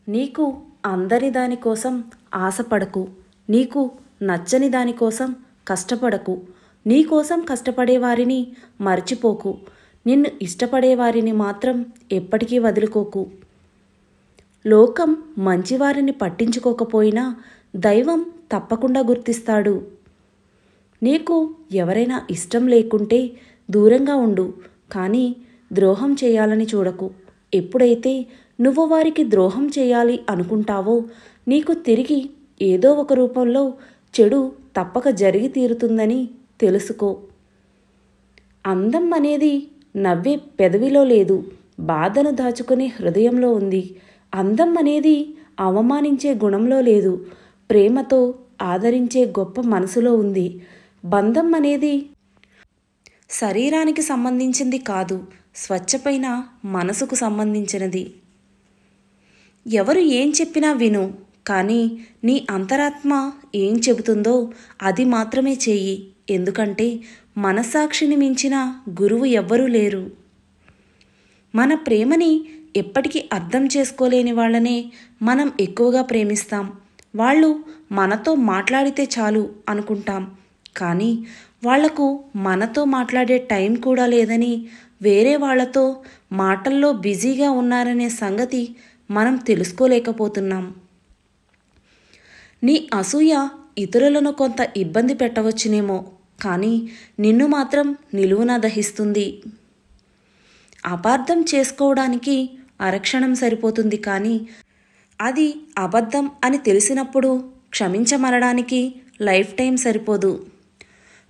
నీకు అందని దానికోసం ఆశపడకు, నీకు నచ్చని దానికోసం కష్టపడకు, నీకోసం కష్టపడేవారిని మర్చిపోకు, నిన్ను ఇష్టపడేవారిని మాత్రం ఎప్పటికీ వదులుకోకు. లోకం మంచివారిని పట్టించుకోకపోయినా దైవం తప్పకుండా గుర్తిస్తాడు. నీకు ఎవరైనా ఇష్టం లేకుంటే దూరంగా ఉండు, కానీ ద్రోహం చేయాలని చూడకు. ఎప్పుడైతే నువ్వు వారికి ద్రోహం చేయాలి అనుకుంటావో నీకు తిరిగి ఏదో ఒక రూపంలో చెడు తప్పక జరిగి తీరుతుందని తెలుసుకో. అందం అనేది నవ్వే పెదవిలో లేదు, బాధను దాచుకునే హృదయంలో ఉంది. అందం అనేది అవమానించే గుణంలో లేదు, ప్రేమతో ఆదరించే గొప్ప మనసులో ఉంది. బంధం అనేది శరీరానికి సంబంధించింది కాదు, స్వచ్ఛమైన మనసుకు సంబంధించినది. ఎవరు ఏం చెప్పినా విను, కానీ నీ అంతరాత్మ ఏం చెబుతుందో అది మాత్రమే చెయ్యి. ఎందుకంటే మనస్సాక్షిని మించిన గురువు ఎవ్వరూ లేరు. మన ప్రేమని ఎప్పటికీ అర్థం చేసుకోలేని వాళ్ళనే మనం ఎక్కువగా ప్రేమిస్తాం. వాళ్ళు మనతో మాట్లాడితే చాలు అనుకుంటాం, కానీ వాళ్లకు మనతో మాట్లాడే టైం కూడా లేదని, వేరే వాళ్లతో మాటల్లో బిజీగా ఉన్నారనే సంగతి మనం తెలుసుకోలేకపోతున్నాం. నీ అసూయ ఇతరులను కొంత ఇబ్బంది పెట్టవచ్చునేమో, కానీ నిన్ను మాత్రం నిలువునా దహిస్తుంది. అపార్థం చేసుకోవడానికి అరక్షణం సరిపోతుంది, కానీ అది అబద్ధం అని తెలిసినప్పుడు క్షమించమనడానికి లైఫ్ టైం సరిపోదు.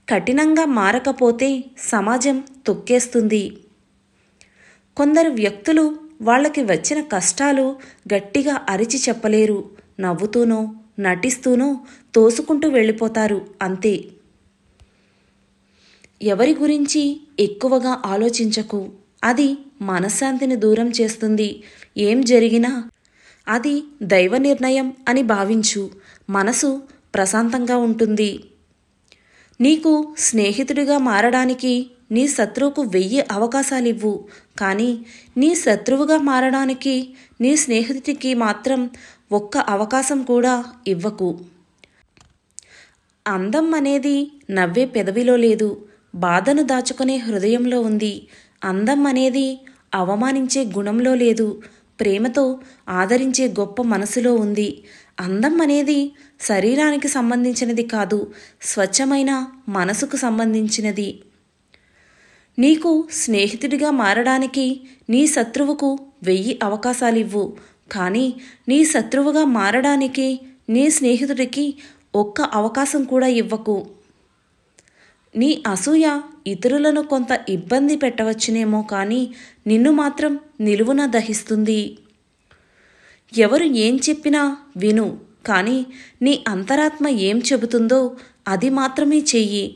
కఠినంగా మారకపోతే సమాజం తొక్కేస్తుంది. కొందరు వ్యక్తులు వాళ్ళకి వచ్చిన కష్టాలు గట్టిగా అరిచి చెప్పలేరు, నవ్వుతూనో నటిస్తూనో తోసుకుంటూ వెళ్ళిపోతారు, అంతే. ఎవరి గురించి ఎక్కువగా ఆలోచించకు, అది మనశ్శాంతిని దూరం చేస్తుంది. ఏం జరిగినా అది దైవ నిర్ణయం అని భావించు, మనసు ప్రశాంతంగా ఉంటుంది. నీకు స్నేహితుడిగా మారడానికి నీ శత్రువుకు 1000 అవకాశాలివ్వు, కానీ నీ శత్రువుగా మారడానికి నీ స్నేహితుడికి మాత్రం 1 అవకాశం కూడా ఇవ్వకు. అందం అనేది నవ్వే పెదవిలో లేదు, బాధను దాచుకునే హృదయంలో ఉంది. అందం అనేది అవమానించే గుణంలో లేదు, ప్రేమతో ఆదరించే గొప్ప మనసులో ఉంది. అందం అనేది శరీరానికి సంబంధించినది కాదు, స్వచ్ఛమైన మనసుకు సంబంధించినది. నీకు స్నేహితుడిగా మారడానికి నీ శత్రువుకు 1000 అవకాశాలివ్వు, కానీ నీ శత్రువుగా మారడానికి నీ స్నేహితుడికి 1 అవకాశం కూడా ఇవ్వకు. నీ అసూయ ఇతరులను కొంత ఇబ్బంది పెట్టవచ్చునేమో, కానీ నిన్ను మాత్రం నిలువున దహిస్తుంది. ఎవరు ఏం చెప్పినా విను, కానీ నీ అంతరాత్మ ఏం చెబుతుందో అది మాత్రమే చెయ్యి.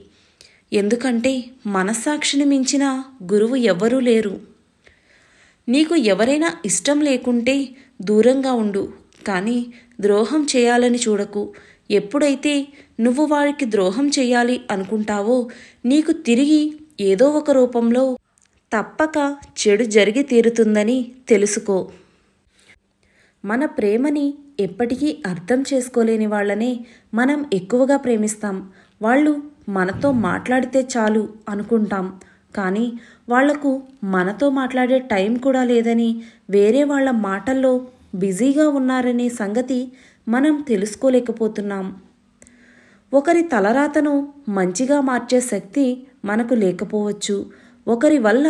ఎందుకంటే మనస్సాక్షిని మించిన గురువు ఎవ్వరూ లేరు. నీకు ఎవరైనా ఇష్టం లేకుంటే దూరంగా ఉండు, కానీ ద్రోహం చేయాలని చూడకు. ఎప్పుడైతే నువ్వు వారికి ద్రోహం చేయాలి అనుకుంటావో నీకు తిరిగి ఏదో ఒక రూపంలో తప్పక చెడు జరిగి తీరుతుందని తెలుసుకో. మన ప్రేమని ఎప్పటికీ అర్థం చేసుకోలేని వాళ్ళనే మనం ఎక్కువగా ప్రేమిస్తాం. వాళ్ళు మనతో మాట్లాడితే చాలు అనుకుంటాం, కానీ వాళ్లకు మనతో మాట్లాడే టైం కూడా లేదని, వేరే వాళ్ళ మాటల్లో బిజీగా ఉన్నారనే సంగతి మనం తెలుసుకోలేకపోతున్నాం. ఒకరి తలరాతను మంచిగా మార్చే శక్తి మనకు లేకపోవచ్చు, ఒకరి వల్ల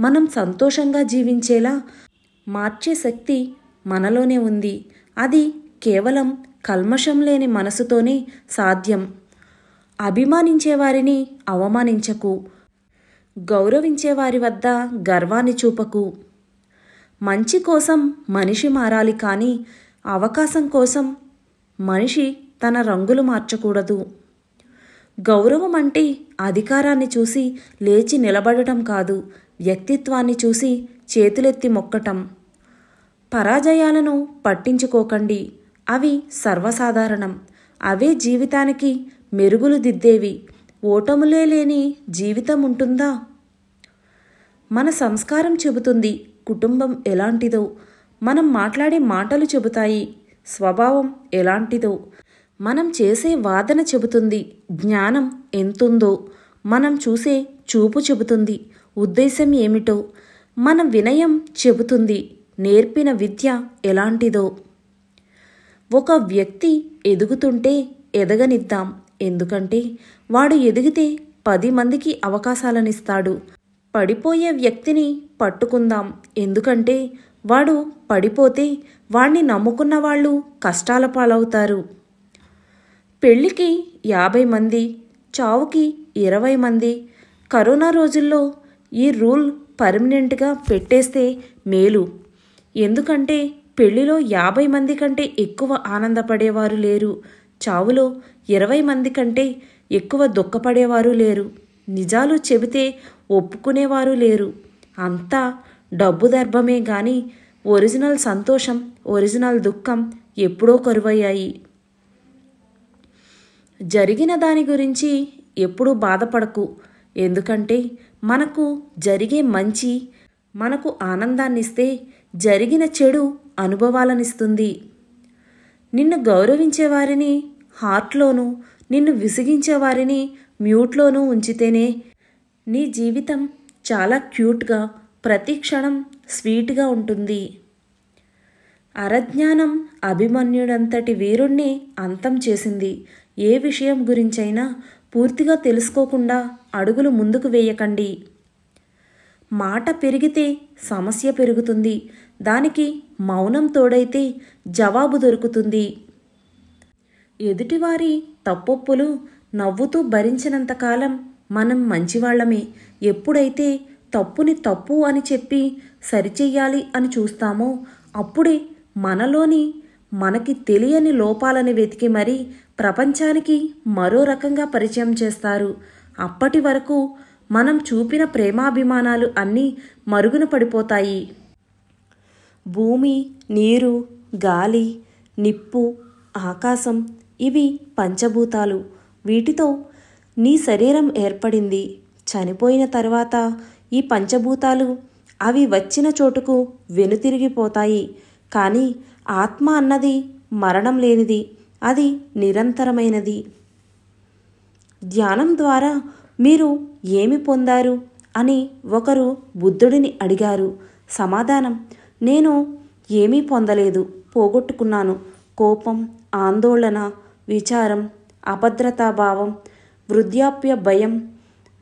మనం సంతోషంగా జీవించేలా మార్చే శక్తి మనలోనే ఉంది. అది కేవలం కల్మషం లేని మనసుతోనే సాధ్యం. అభిమానించేవారిని అవమానించకు, గౌరవించేవారి వద్ద గర్వాన్ని చూపకు. మంచి కోసం మనిషి మారాలి, కానీ అవకాశం కోసం మనిషి తన రంగులు మార్చకూడదు. గౌరవం అంటే అధికారాన్ని చూసి లేచి నిలబడటం కాదు, వ్యక్తిత్వాన్ని చూసి చేతులెత్తి మొక్కటం. పరాజయాలను పట్టించుకోకండి, అవి సర్వసాధారణం. అవే జీవితానికి మెరుగులు దిద్దేవి. ఓటములే లేని జీవితం ఉంటుందా? మన సంస్కారం చెబుతుంది కుటుంబం ఎలాంటిదో, మనం మాట్లాడే మాటలు చెబుతాయి స్వభావం ఎలాంటిదో. మనం చేసే వాదన చెబుతుంది జ్ఞానం ఎంతుందో. మనం చూసే చూపు చెబుతుంది ఉద్దేశం ఏమిటో. మన వినయం చెబుతుంది నేర్పిన విద్య ఎలాంటిదో. ఒక వ్యక్తి ఎదుగుతుంటే ఎదగనిద్దాం, ఎందుకంటే వాడు ఎదిగితే 10 మందికి అవకాశాలనిస్తాడు. పడిపోయే వ్యక్తిని పట్టుకుందాం, ఎందుకంటే వాడు పడిపోతే వాణ్ణి నమ్ముకున్న వాళ్ళు కష్టాల పాలవుతారు. పెళ్ళికి 50 మంది, చావుకి 20 మంది. కరోనా రోజుల్లో ఈ రూల్ పర్మనెంట్గా పెట్టేస్తే మేలు. ఎందుకంటే పెళ్లిలో 50 మంది కంటే ఎక్కువ ఆనందపడేవారు లేరు, చావులో 20 మంది కంటే ఎక్కువ దుఃఖపడేవారు లేరు, నిజాలు చెబితే ఒప్పుకునేవారు లేరు. అంతా డబ్బు దర్భమే గాని ఒరిజినల్ సంతోషం, ఒరిజినల్ దుఃఖం ఎప్పుడో కరువయ్యాయి. జరిగిన దాని గురించి ఎప్పుడూ బాధపడకు, ఎందుకంటే మనకు జరిగే మంచి మనకు ఆనందాన్నిస్తే జరిగిన చెడు అనుభవాలనిస్తుంది. నిన్ను గౌరవించేవారిని హార్ట్లోనూ, నిన్ను విసిగించేవారిని మ్యూట్లోనూ ఉంచితేనే నీ జీవితం చాలా క్యూట్గా, ప్రతి క్షణం స్వీట్గా ఉంటుంది. అరజ్ఞానం అభిమన్యుడంతటి వీరుణ్ణి అంతం చేసింది. ఏ విషయం గురించైనా పూర్తిగా తెలుసుకోకుండా అడుగులు ముందుకు వేయకండి. మాట పెరిగితే సమస్య పెరుగుతుంది, దానికి మౌనం తోడైతే జవాబు దొరుకుతుంది. ఎదుటివారి తప్పొప్పులు నవ్వుతూ భరించినంతకాలం మనం మంచివాళ్లమే. ఎప్పుడైతే తప్పుని తప్పు అని చెప్పి సరిచెయ్యాలి అని చూస్తామో అప్పుడే మనలోని మనకి తెలియని లోపాలని వెతికి మరీ ప్రపంచానికి మరో రకంగా పరిచయం చేస్తారు. అప్పటి వరకు మనం చూపిన ప్రేమాభిమానాలు అన్నీ మరుగున పడిపోతాయి. భూమి, నీరు, గాలి, నిప్పు, ఆకాశం ఇవి పంచభూతాలు. వీటితో నీ శరీరం ఏర్పడింది. చనిపోయిన తర్వాత ఈ పంచభూతాలు అవి వచ్చిన చోటుకు వెనుతిరిగిపోతాయి. కానీ ఆత్మ అన్నది మరణం లేనిది, అది నిరంతరమైనది. ధ్యానం ద్వారా మీరు ఏమి పొందారు అని ఒకరు బుద్ధుడిని అడిగారు. సమాధానం, నేను ఏమీ పొందలేదు, పోగొట్టుకున్నాను. కోపం, ఆందోళన, విచారం, అభద్రతాభావం, వృద్ధాప్య భయం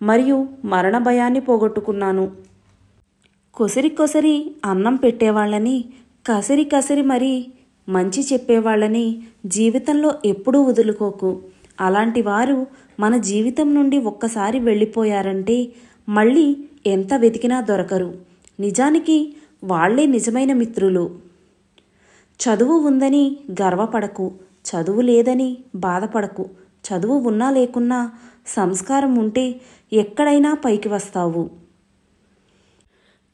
మరియు మరణ భయాన్ని పోగొట్టుకున్నాను. కొసరి అన్నం పెట్టేవాళ్ళని, కసిరి మరీ మంచి చెప్పేవాళ్ళని జీవితంలో ఎప్పుడూ వదులుకోకు. అలాంటి వారు మన జీవితం నుండి ఒక్కసారి వెళ్ళిపోయారంటే మళ్ళీ ఎంత వెతికినా దొరకరు. నిజానికి వాళ్లే నిజమైన మిత్రులు. చదువు ఉందని గర్వపడకు, చదువు లేదని బాధపడకు. చదువు ఉన్నా లేకున్నా సంస్కారం ఉంటే ఎక్కడైనా పైకి వస్తావు.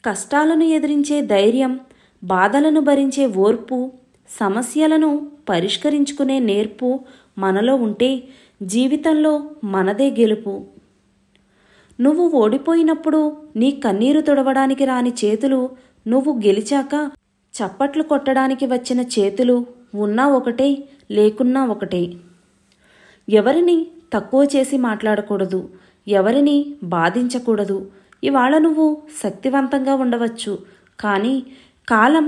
కష్టాలను ఎదిరించే ధైర్యం, బాధలను భరించే ఓర్పు, సమస్యలను పరిష్కరించుకునే నేర్పు మనలో ఉంటే జీవితంలో మనదే గెలుపు. నువ్వు ఓడిపోయినప్పుడు నీ కన్నీరు తుడవడానికి రాని చేతులు, నువ్వు గెలిచాక చప్పట్లు కొట్టడానికి వచ్చిన చేతులు ఉన్నా ఒకటే, లేకున్నా ఒకటే. ఎవరిని తక్కువ చేసి మాట్లాడకూడదు, ఎవరిని బాధించకూడదు. ఇవాళ నువ్వు శక్తివంతంగా ఉండవచ్చు, కానీ కాలం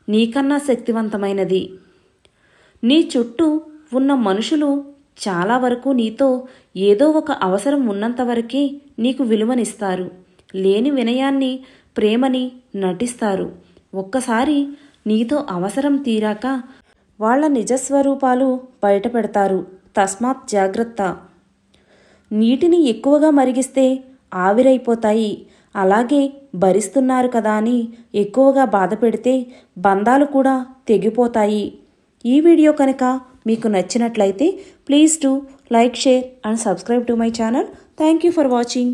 నీకన్నా శక్తివంతమైనది. నీ చుట్టూ ఉన్న మనుషులు చాలా వరకు నీతో ఏదో ఒక అవసరం ఉన్నంతవరకే నీకు విలువనిస్తారు. లేని వినయాన్ని, ప్రేమని నటిస్తారు. ఒక్కసారి నీతో అవసరం తీరాక వాళ్ళ నిజస్వరూపాలు బయటపెడతారు. తస్మాత్ జాగ్రత్త. నీటిని ఎక్కువగా మరిగిస్తే ఆవిరైపోతాయి. అలాగే భరిస్తున్నారు కదా అని ఎక్కువగా బాధ పెడితే బంధాలు కూడా తెగిపోతాయి. ఈ వీడియో కనుక మీకు నచ్చినట్లయితే please do like, share and subscribe to my channel. Thank you for watching.